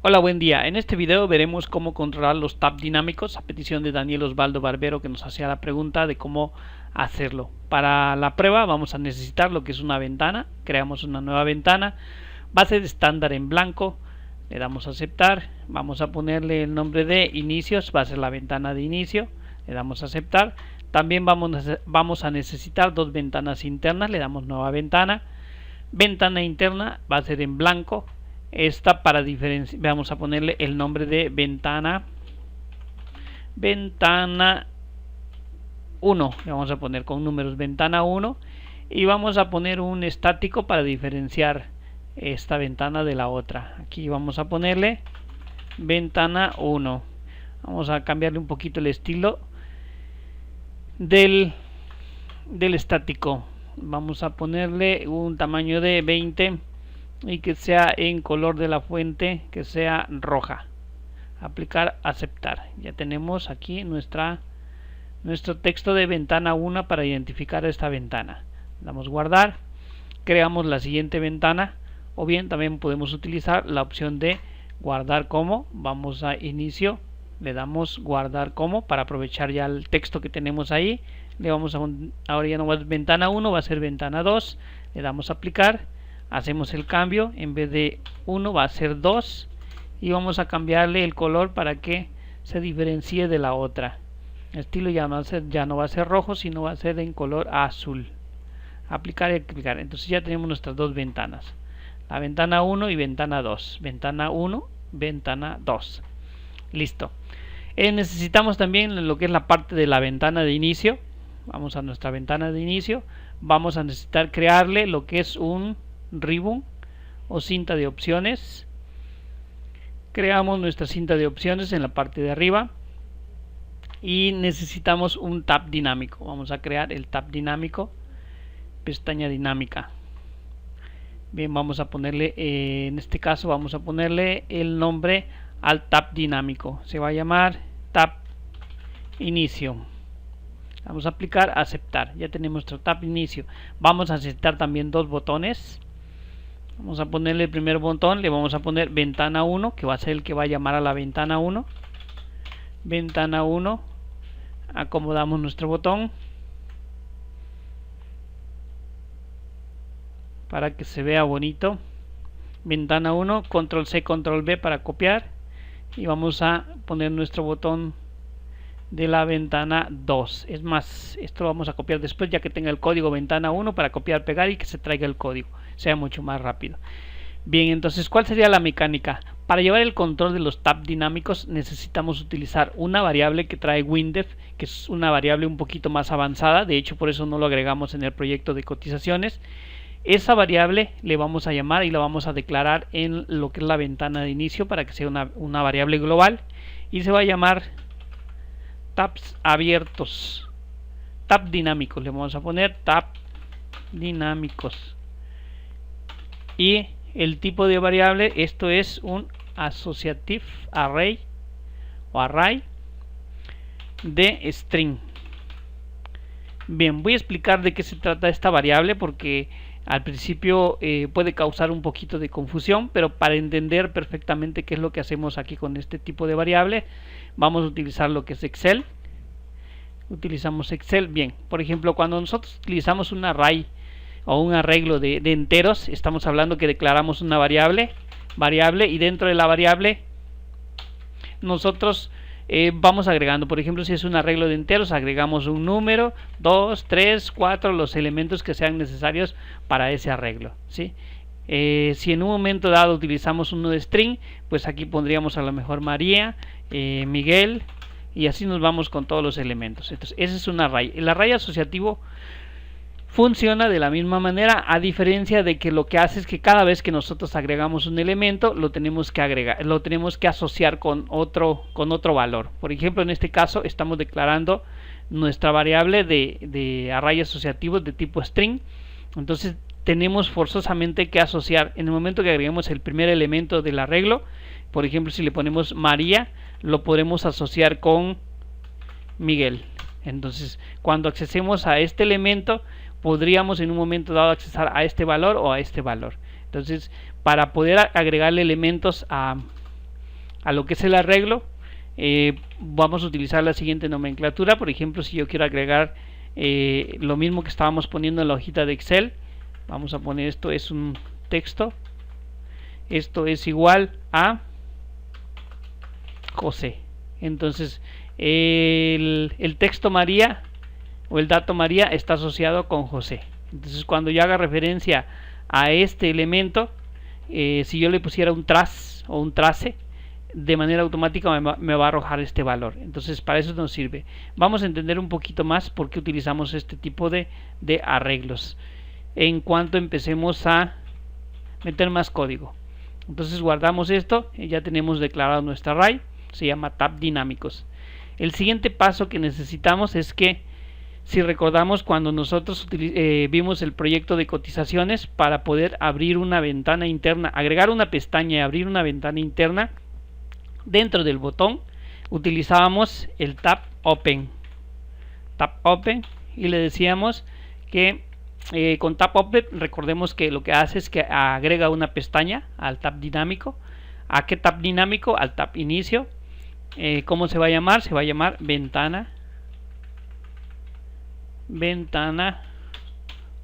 Hola, buen día. En este video veremos cómo controlar los tab dinámicos a petición de Daniel Osvaldo Barbero, que nos hacía la pregunta de cómo hacerlo. Para la prueba vamos a necesitar lo que es una ventana. Creamos una nueva ventana, va a ser estándar en blanco, le damos a aceptar, vamos a ponerle el nombre de inicios, va a ser la ventana de inicio, le damos a aceptar. También vamos a necesitar dos ventanas internas, le damos nueva ventana. Ventana interna va a ser en blanco. Esta para diferenciar, vamos a ponerle el nombre de ventana 1, le vamos a poner con números ventana 1 y vamos a poner un estático para diferenciar esta ventana de la otra. Aquí vamos a ponerle ventana 1. Vamos a cambiarle un poquito el estilo del estático. Vamos a ponerle un tamaño de 20 y que sea en color de la fuente, que sea roja. Aplicar, aceptar. Ya tenemos aquí nuestro texto de ventana 1 para identificar esta ventana. Damos guardar, creamos la siguiente ventana, o bien también podemos utilizar la opción de guardar como. Vamos a inicio, le damos guardar como para aprovechar ya el texto que tenemos ahí. Le vamos a, ahora ya no va a ser ventana 1, va a ser ventana 2. Le damos a aplicar, hacemos el cambio, en vez de 1 va a ser 2 y vamos a cambiarle el color para que se diferencie de la otra. El estilo ya no va a ser rojo, sino va a ser en color azul. Aplicar y aplicar. Entonces ya tenemos nuestras dos ventanas, la ventana 1 y ventana 2. Ventana 1, ventana 2. Listo. Necesitamos también lo que es la parte de la ventana de inicio. Vamos a nuestra ventana de inicio. Vamos a necesitar crearle lo que es un ribbon o cinta de opciones. Creamos nuestra cinta de opciones en la parte de arriba y necesitamos un tab dinámico. Vamos a crear el tab dinámico, pestaña dinámica. Bien, vamos a ponerle, en este caso vamos a ponerle el nombre al tab dinámico. Se va a llamar tab inicio. Vamos a aplicar, aceptar. Ya tenemos nuestro tab inicio. Vamos a necesitar también dos botones. Vamos a ponerle el primer botón, le vamos a poner ventana 1, que va a ser el que va a llamar a la ventana 1. Ventana 1, acomodamos nuestro botón para que se vea bonito. Ventana 1, control C, control V para copiar y vamos a poner nuestro botón de la ventana 2. Es más, esto lo vamos a copiar después, ya que tenga el código ventana 1 para copiar, pegar y que se traiga el código, sea mucho más rápido. Bien, entonces, ¿cuál sería la mecánica? Para llevar el control de los tab dinámicos necesitamos utilizar una variable que trae WinDef, que es una variable un poquito más avanzada. De hecho, por eso no lo agregamos en el proyecto de cotizaciones. Esa variable le vamos a llamar y la vamos a declarar en lo que es la ventana de inicio para que sea una variable global, y se va a llamar tabs abiertos, tab dinámicos. Le vamos a poner tab dinámicos y el tipo de variable, esto es un associative array o array de string. Bien, voy a explicar de qué se trata esta variable porque al principio puede causar un poquito de confusión, pero para entender perfectamente qué es lo que hacemos aquí con este tipo de variable, vamos a utilizar lo que es Excel. Utilizamos Excel. Bien, por ejemplo, cuando nosotros utilizamos un array o un arreglo de enteros, estamos hablando que declaramos una variable y dentro de la variable nosotros vamos agregando. Por ejemplo, si es un arreglo de enteros, agregamos un número, 2, 3, 4, los elementos que sean necesarios para ese arreglo, ¿sí? Si en un momento dado utilizamos uno de string, pues aquí pondríamos a lo mejor María, Miguel, y así nos vamos con todos los elementos. Entonces, ese es un array. El array asociativo funciona de la misma manera, a diferencia de que lo que hace es que cada vez que nosotros agregamos un elemento, lo tenemos que asociar con otro valor. Por ejemplo, en este caso estamos declarando nuestra variable de array asociativo de tipo string. Entonces tenemos forzosamente que asociar. En el momento que agreguemos el primer elemento del arreglo, por ejemplo, si le ponemos María, lo podremos asociar con Miguel. Entonces, cuando accesemos a este elemento, podríamos en un momento dado accesar a este valor o a este valor. Entonces, para poder agregarle elementos a a lo que es el arreglo, vamos a utilizar la siguiente nomenclatura. Por ejemplo, si yo quiero agregar lo mismo que estábamos poniendo en la hojita de Excel, vamos a poner esto es un texto, esto es igual a José. Entonces el texto María o el dato María está asociado con José. Entonces cuando yo haga referencia a este elemento, si yo le pusiera un tras o un trace, de manera automática me va a arrojar este valor. Entonces para eso nos sirve. Vamos a entender un poquito más por qué utilizamos este tipo de arreglos en cuanto empecemos a meter más código. Entonces guardamos esto y ya tenemos declarado nuestra array, se llama tab dinámicos. El siguiente paso que necesitamos es que, si recordamos, cuando nosotros vimos el proyecto de cotizaciones, para poder abrir una ventana interna, agregar una pestaña y abrir una ventana interna dentro del botón, utilizábamos el tab open y le decíamos que con tab open, recordemos que lo que hace es que agrega una pestaña al tab dinámico. ¿A qué tab dinámico? Al tab inicio. ¿Cómo se va a llamar? Se va a llamar ventana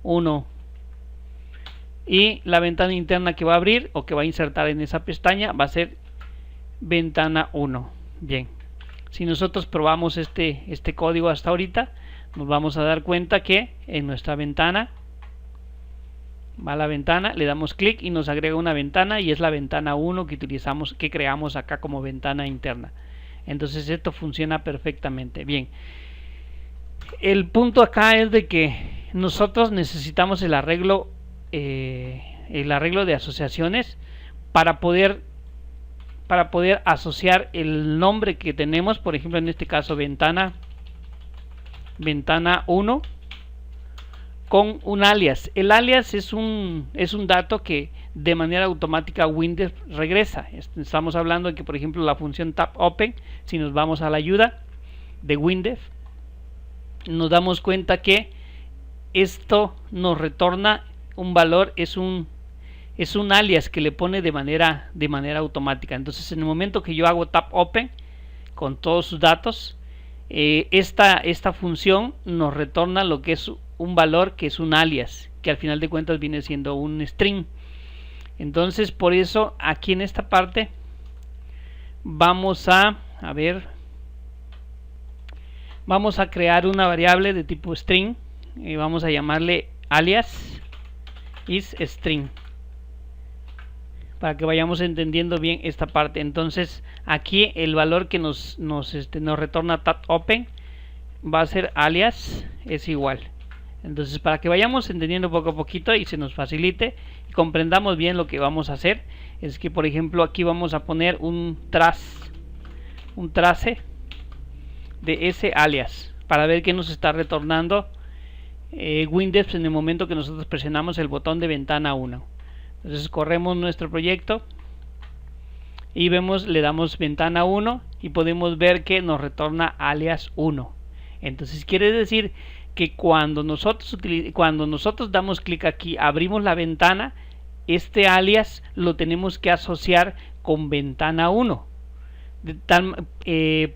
1, y la ventana interna que va a abrir o que va a insertar en esa pestaña va a ser ventana 1. Bien, si nosotros probamos este código hasta ahorita, nos vamos a dar cuenta que en nuestra ventana va la ventana, le damos clic y nos agrega una ventana, y es la ventana 1 que utilizamos, que creamos acá como ventana interna. Entonces esto funciona perfectamente bien. El punto acá es de que nosotros necesitamos el arreglo de asociaciones para poder asociar el nombre que tenemos, por ejemplo en este caso ventana 1, con un alias. El alias es un dato que de manera automática Windev regresa. Estamos hablando de que, por ejemplo, la función tab open, si nos vamos a la ayuda de Windev, nos damos cuenta que esto nos retorna un valor, es un alias que le pone de manera automática. Entonces en el momento que yo hago tab open con todos sus datos, esta función nos retorna lo que es un valor, que es un alias, que al final de cuentas viene siendo un string. Entonces por eso aquí en esta parte vamos a crear una variable de tipo string y vamos a llamarle alias is string, para que vayamos entendiendo bien esta parte. Entonces aquí el valor que nos retorna tab open va a ser alias es igual. Entonces para que vayamos entendiendo poco a poquito y se nos facilite y comprendamos bien lo que vamos a hacer, es que por ejemplo aquí vamos a poner un trace de ese alias para ver qué nos está retornando Windows en el momento que nosotros presionamos el botón de ventana 1. Entonces corremos nuestro proyecto y vemos, le damos ventana 1 y podemos ver que nos retorna alias 1. Entonces quiere decir que cuando nosotros damos clic aquí, abrimos la ventana, este alias lo tenemos que asociar con ventana 1.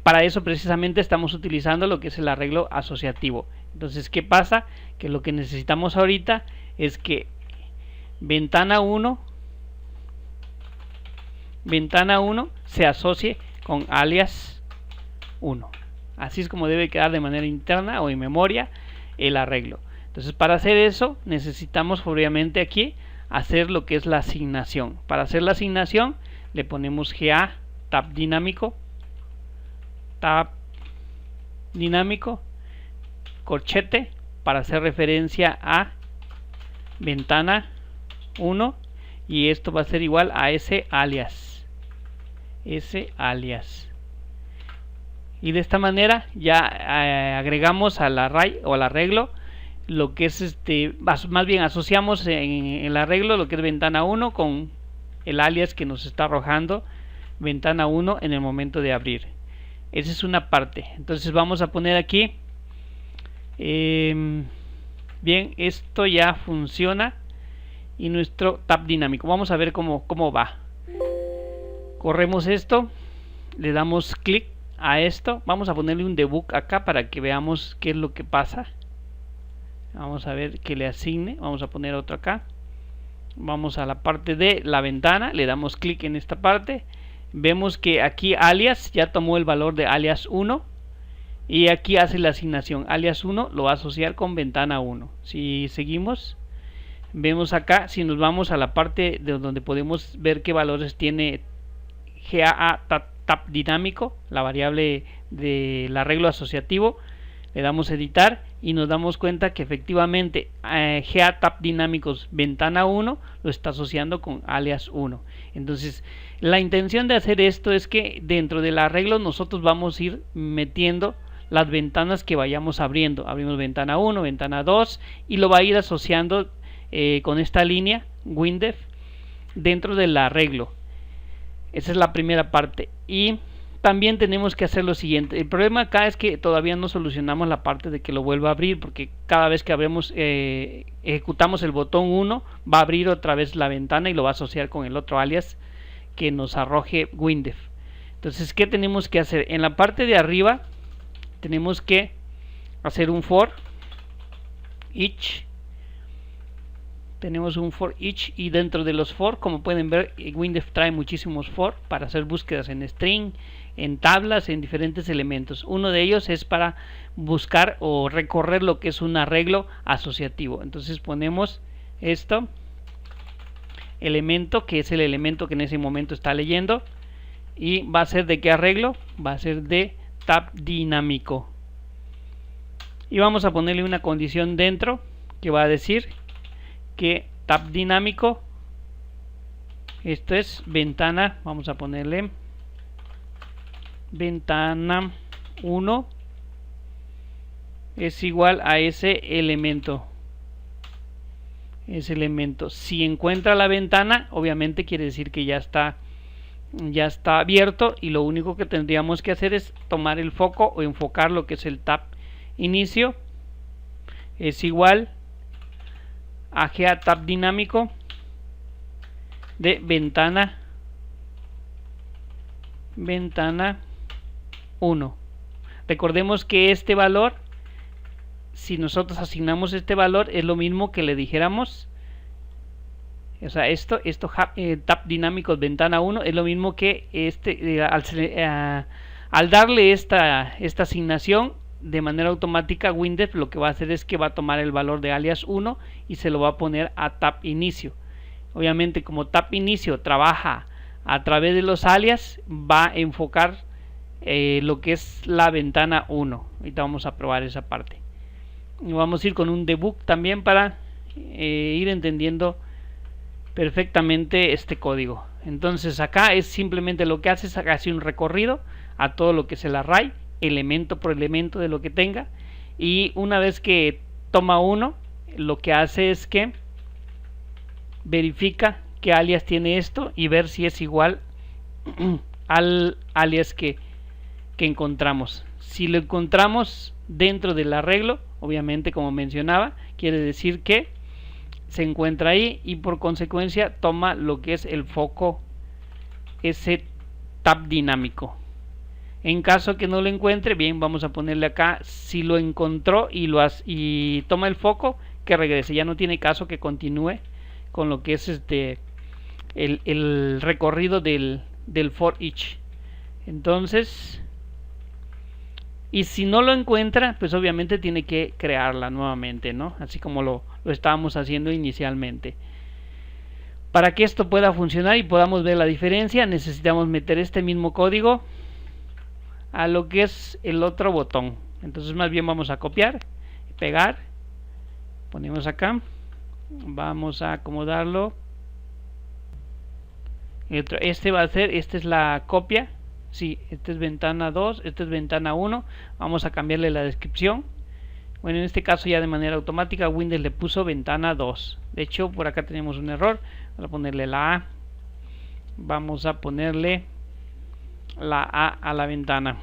Para eso precisamente estamos utilizando lo que es el arreglo asociativo. Entonces, ¿qué pasa? Que lo que necesitamos ahorita es que ventana 1 se asocie con alias 1. Así es como debe quedar de manera interna o en memoria el arreglo. Entonces para hacer eso necesitamos obviamente aquí hacer lo que es la asignación. Para hacer la asignación le ponemos GA tab dinámico corchete para hacer referencia a ventana 1, y esto va a ser igual a ese alias. Y de esta manera ya agregamos al array o al arreglo lo que es más bien asociamos en el arreglo lo que es ventana 1 con el alias que nos está arrojando ventana 1 en el momento de abrir. Esa es una parte. Entonces vamos a poner aquí bien, esto ya funciona y nuestro tab dinámico. Vamos a ver cómo va. Corremos esto le damos clic a esto. Vamos a ponerle un debug acá para que veamos qué es lo que pasa. Vamos a ver que le asigne. Vamos a poner otro acá. Vamos a la parte de la ventana, le damos clic en esta parte. Vemos que aquí alias ya tomó el valor de alias 1 y aquí hace la asignación. Alias 1 lo va a asociar con ventana 1. Si seguimos, vemos acá, si nos vamos a la parte de donde podemos ver qué valores tiene GAA tap dinámico, la variable del arreglo asociativo, le damos editar y nos damos cuenta que efectivamente GA tap dinámicos ventana 1 lo está asociando con alias 1. Entonces la intención de hacer esto es que dentro del arreglo nosotros vamos a ir metiendo las ventanas que vayamos abriendo. Abrimos ventana 1, ventana 2 y lo va a ir asociando con esta línea WinDef dentro del arreglo. Esa es la primera parte. Y también tenemos que hacer lo siguiente. El problema acá es que todavía no solucionamos la parte de que lo vuelva a abrir, porque cada vez que ejecutamos el botón 1 va a abrir otra vez la ventana y lo va a asociar con el otro alias que nos arroje WinDef. Entonces, ¿qué tenemos que hacer? En la parte de arriba tenemos que hacer un for each. Tenemos un for each y dentro de los for, como pueden ver, WinDef trae muchísimos for para hacer búsquedas en string, en tablas, en diferentes elementos. Uno de ellos es para buscar o recorrer lo que es un arreglo asociativo. Entonces ponemos esto, elemento, que es el elemento que en ese momento está leyendo, y va a ser de qué arreglo, va a ser de tap dinámico. Y vamos a ponerle una condición dentro que va a decir que tap dinámico, esto es ventana, vamos a ponerle ventana 1 es igual a ese elemento. Si encuentra la ventana, obviamente quiere decir que ya está abierto, y lo único que tendríamos que hacer es tomar el foco o enfocar lo que es el tap inicio es igual a GA tap dinámico de ventana 1. Recordemos que este valor, si nosotros asignamos este valor, es lo mismo que le dijéramos, o sea, tap dinámico ventana 1 es lo mismo que al darle esta asignación de manera automática, WinDef lo que va a hacer es que va a tomar el valor de alias 1 y se lo va a poner a tap inicio. Obviamente, como tap inicio trabaja a través de los alias, va a enfocar lo que es la ventana 1. Ahorita vamos a probar esa parte. Y vamos a ir con un debug también para ir entendiendo perfectamente este código. Entonces acá es simplemente lo que hace es hacer un recorrido a todo lo que es el array, elemento por elemento de lo que tenga, y una vez que toma uno, lo que hace es que verifica qué alias tiene esto y ver si es igual al alias que encontramos. Si lo encontramos dentro del arreglo, obviamente, como mencionaba, quiere decir que se encuentra ahí y por consecuencia toma lo que es el foco, ese tap dinámico. En caso que no lo encuentre, bien, vamos a ponerle acá si lo encontró y toma el foco, que regrese. Ya no tiene caso que continúe con lo que es el recorrido del for each. Entonces, y si no lo encuentra, pues obviamente tiene que crearla nuevamente, ¿no? Así como lo estábamos haciendo inicialmente. Para que esto pueda funcionar y podamos ver la diferencia, necesitamos meter este mismo código a lo que es el otro botón. Entonces más bien vamos a copiar, pegar, ponemos acá, vamos a acomodarlo. Este va a ser, esta es la copia. Sí, esta es ventana 2, esta es ventana 1. Vamos a cambiarle la descripción. Bueno, en este caso ya de manera automática Windows le puso ventana 2. De hecho, por acá tenemos un error. Vamos a ponerle la A. Vamos a ponerle la A a la ventana.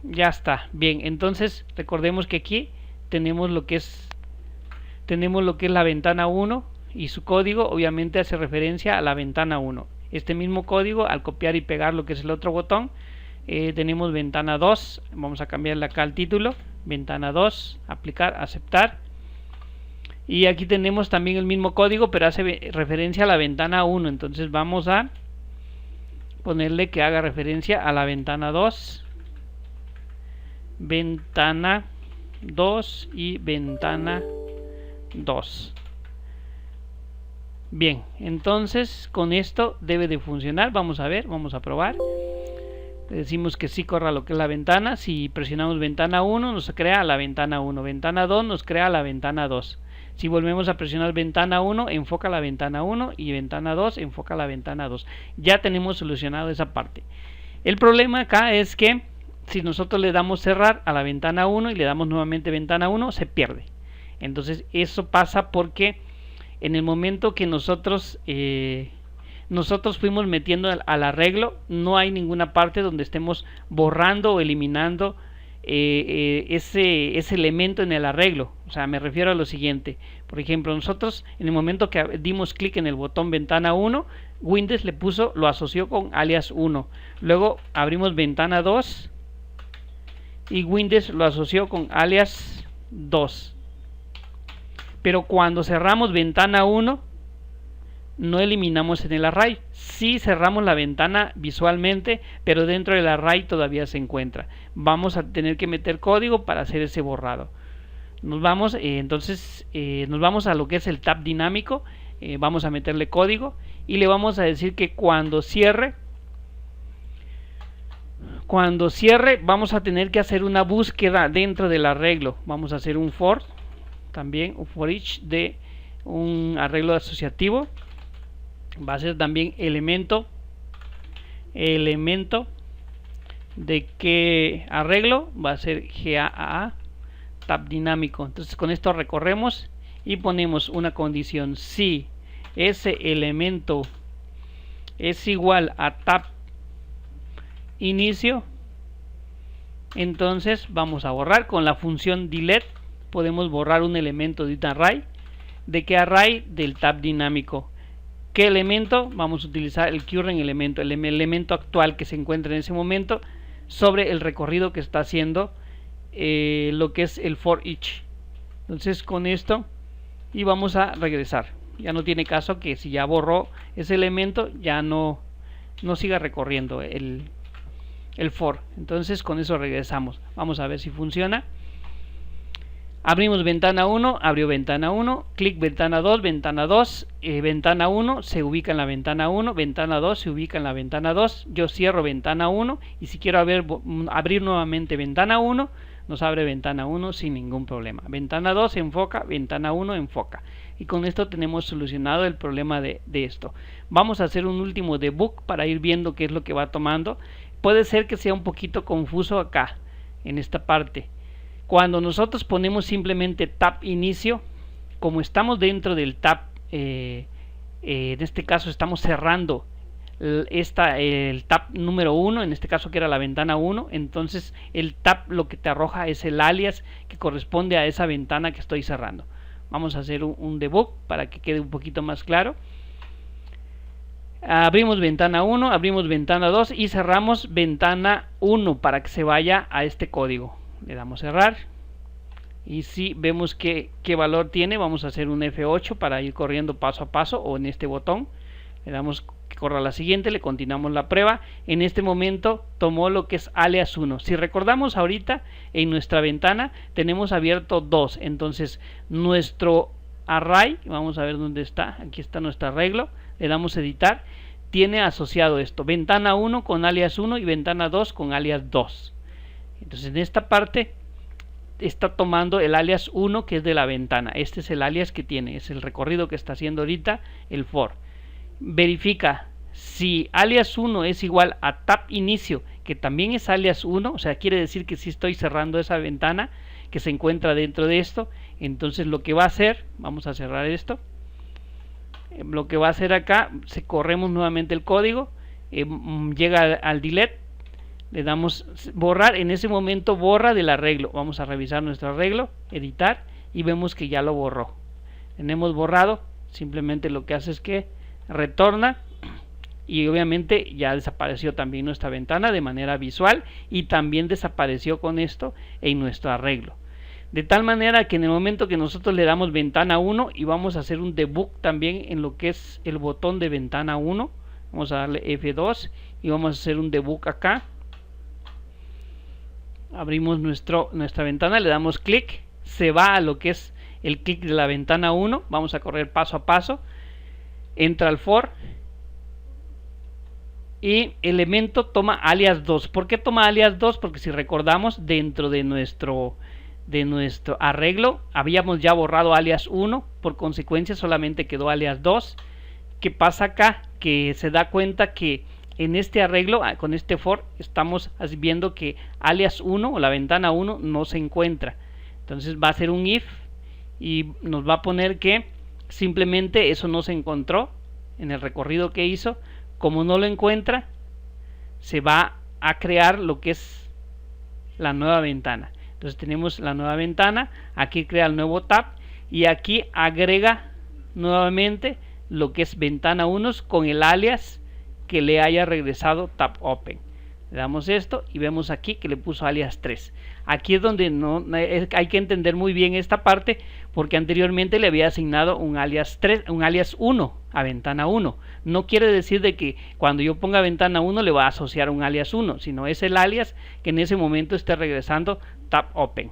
Ya está. Bien, entonces recordemos que aquí tenemos lo que es la ventana 1 y su código obviamente hace referencia a la ventana 1. este mismo código, al copiar y pegar lo que es el otro botón, tenemos ventana 2, vamos a cambiarle acá el título, ventana 2, aplicar, aceptar. Y aquí tenemos también el mismo código, pero hace referencia a la ventana 1. Entonces vamos a ponerle que haga referencia a la ventana 2, ventana 2 y ventana 2. Bien, entonces con esto debe de funcionar. Vamos a ver, vamos a probar. Le decimos que sí corra lo que es la ventana. Si presionamos ventana 1 nos crea la ventana 1, ventana 2 nos crea la ventana 2. Si volvemos a presionar ventana 1, enfoca la ventana 1 y ventana 2, enfoca la ventana 2. Ya tenemos solucionado esa parte. El problema acá es que si nosotros le damos cerrar a la ventana 1 y le damos nuevamente ventana 1, se pierde. Entonces eso pasa porque en el momento que nosotros fuimos metiendo al arreglo, no hay ninguna parte donde estemos borrando o eliminando ese elemento en el arreglo. O sea, me refiero a lo siguiente. Por ejemplo, nosotros en el momento que dimos clic en el botón ventana 1, Windows lo asoció con alias 1. Luego abrimos ventana 2 y Windows lo asoció con alias 2. Pero cuando cerramos ventana 1, no eliminamos en el array. Sí cerramos la ventana visualmente, pero dentro del array todavía se encuentra. Vamos a tener que meter código para hacer ese borrado. Nos vamos nos vamos a lo que es el tab dinámico. Vamos a meterle código y le vamos a decir que cuando cierre vamos a tener que hacer una búsqueda dentro del arreglo. Vamos a hacer un for, también un for each de un arreglo asociativo. Va a ser también elemento de qué arreglo, va a ser GAA tab dinámico. Entonces con esto recorremos y ponemos una condición: si ese elemento es igual a tab inicio, entonces vamos a borrar. Con la función delete podemos borrar un elemento de un array. ¿De qué array? Del tab dinámico. ¿Qué elemento? Vamos a utilizar el current elemento, el elemento actual que se encuentra en ese momento sobre el recorrido que está haciendo lo que es el for each. Entonces con esto y vamos a regresar. Ya no tiene caso que si ya borró ese elemento ya no siga recorriendo el for. Entonces con eso regresamos. Vamos a ver si funciona. Abrimos ventana 1, abrió ventana 1, clic ventana 2, ventana 2, ventana 1 se ubica en la ventana 1, ventana 2 se ubica en la ventana 2, yo cierro ventana 1 y si quiero abrir nuevamente ventana 1, nos abre ventana 1 sin ningún problema. Ventana 2 enfoca, ventana 1 enfoca. Y con esto tenemos solucionado el problema de esto. Vamos a hacer un último debug para ir viendo qué es lo que va tomando. Puede ser que sea un poquito confuso acá, en esta parte. Cuando nosotros ponemos simplemente tab inicio, como estamos dentro del tab, en este caso estamos cerrando el tab número 1, en este caso que era la ventana 1, entonces el tab lo que te arroja es el alias que corresponde a esa ventana que estoy cerrando. Vamos a hacer un debug para que quede un poquito más claro. Abrimos ventana 1, abrimos ventana 2 y cerramos ventana 1 para que se vaya a este código. Le damos cerrar y si vemos qué valor tiene, vamos a hacer un F8 para ir corriendo paso a paso, o en este botón le damos que corra la siguiente, le continuamos la prueba. En este momento tomó lo que es alias 1. Si recordamos ahorita en nuestra ventana tenemos abierto 2, entonces nuestro array, vamos a ver dónde está, aquí está nuestro arreglo, le damos editar, tiene asociado esto, ventana 1 con alias 1 y ventana 2 con alias 2. Entonces en esta parte está tomando el alias 1 que es de la ventana. Este es el alias que tiene, es el recorrido que está haciendo ahorita el for. Verifica si alias 1 es igual a tab inicio, que también es alias 1, o sea, quiere decir que si estoy cerrando esa ventana que se encuentra dentro de esto. Entonces lo que va a hacer, vamos a cerrar esto, lo que va a hacer acá, corremos nuevamente el código, llega al delete, le damos borrar, en ese momento borra del arreglo. Vamos a revisar nuestro arreglo, editar y vemos que ya lo borró. Tenemos borrado, simplemente lo que hace es que retorna y obviamente ya desapareció también nuestra ventana de manera visual y también desapareció con esto en nuestro arreglo. De tal manera que en el momento que nosotros le damos ventana 1 y vamos a hacer un debug también en lo que es el botón de ventana 1, vamos a darle F2 y vamos a hacer un debug acá. Abrimos nuestra ventana, le damos clic, se va a lo que es el clic de la ventana 1, vamos a correr paso a paso, entra al for y elemento toma alias 2. ¿Por qué toma alias 2? Porque si recordamos, dentro de nuestro arreglo habíamos ya borrado alias 1, por consecuencia solamente quedó alias 2. ¿Qué pasa acá? Que se da cuenta que en este arreglo, con este for, estamos viendo que alias 1 o la ventana 1 no se encuentra. Entonces va a ser un if y nos va a poner que simplemente eso no se encontró en el recorrido que hizo. Como no lo encuentra, se va a crear lo que es la nueva ventana. Entonces tenemos la nueva ventana, aquí crea el nuevo tab y aquí agrega nuevamente lo que es ventana 1 con el alias que le haya regresado tab open. Le damos esto y vemos aquí que le puso alias 3. Aquí es donde hay que entender muy bien esta parte, porque anteriormente le había asignado un alias 3, un alias 1 a ventana 1. No quiere decir de que cuando yo ponga ventana 1 le va a asociar un alias 1, sino es el alias que en ese momento esté regresando tab open.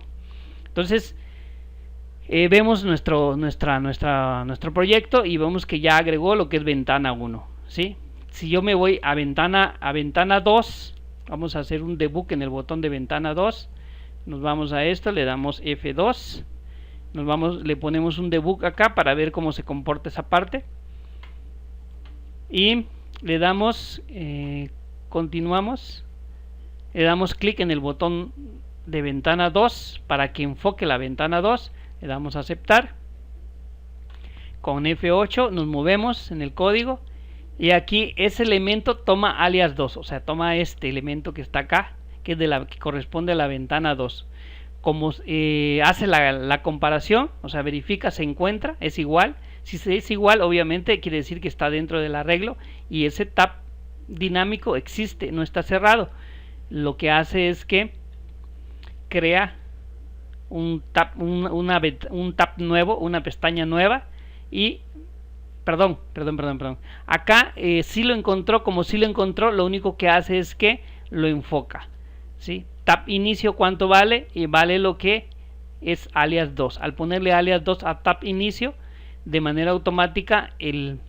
Entonces vemos nuestro proyecto y vemos que ya agregó lo que es ventana 1, ¿sí? Si yo me voy a ventana 2, vamos a hacer un debug en el botón de ventana 2, nos vamos a esto, le damos F2, le ponemos un debug acá para ver cómo se comporta esa parte y le damos continuamos, le damos clic en el botón de ventana 2 para que enfoque la ventana 2, le damos a aceptar, con F8 nos movemos en el código y aquí ese elemento toma alias 2, o sea, toma este elemento que está acá, que es que corresponde a la ventana 2. Como hace la comparación, o sea, verifica, se encuentra, es igual. Si es igual, obviamente quiere decir que está dentro del arreglo y ese tab dinámico existe, no está cerrado. Lo que hace es que crea un tab nuevo, una pestaña nueva y Perdón. Acá sí lo encontró, como sí lo encontró, lo único que hace es que lo enfoca, ¿sí? Tab inicio, ¿cuánto vale? Y vale lo que es alias 2. Al ponerle alias 2 a tab inicio, de manera automática el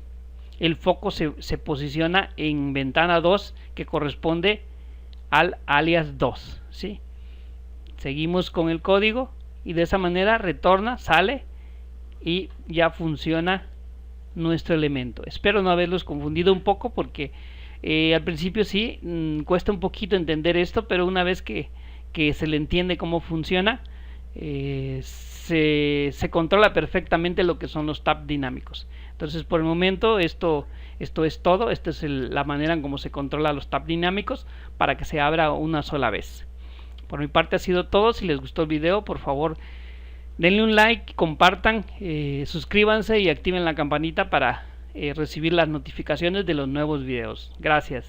foco se posiciona en ventana 2 que corresponde al alias 2, ¿sí? Seguimos con el código y de esa manera retorna, sale y ya funciona nuestro elemento. Espero no haberlos confundido un poco porque al principio sí cuesta un poquito entender esto, pero una vez que se le entiende cómo funciona, se controla perfectamente lo que son los tabs dinámicos. Entonces por el momento esto es todo. Esta es la manera en cómo se controla los tabs dinámicos para que se abra una sola vez. Por mi parte ha sido todo. Si les gustó el video, por favor denle un like, compartan, suscríbanse y activen la campanita para recibir las notificaciones de los nuevos videos. Gracias.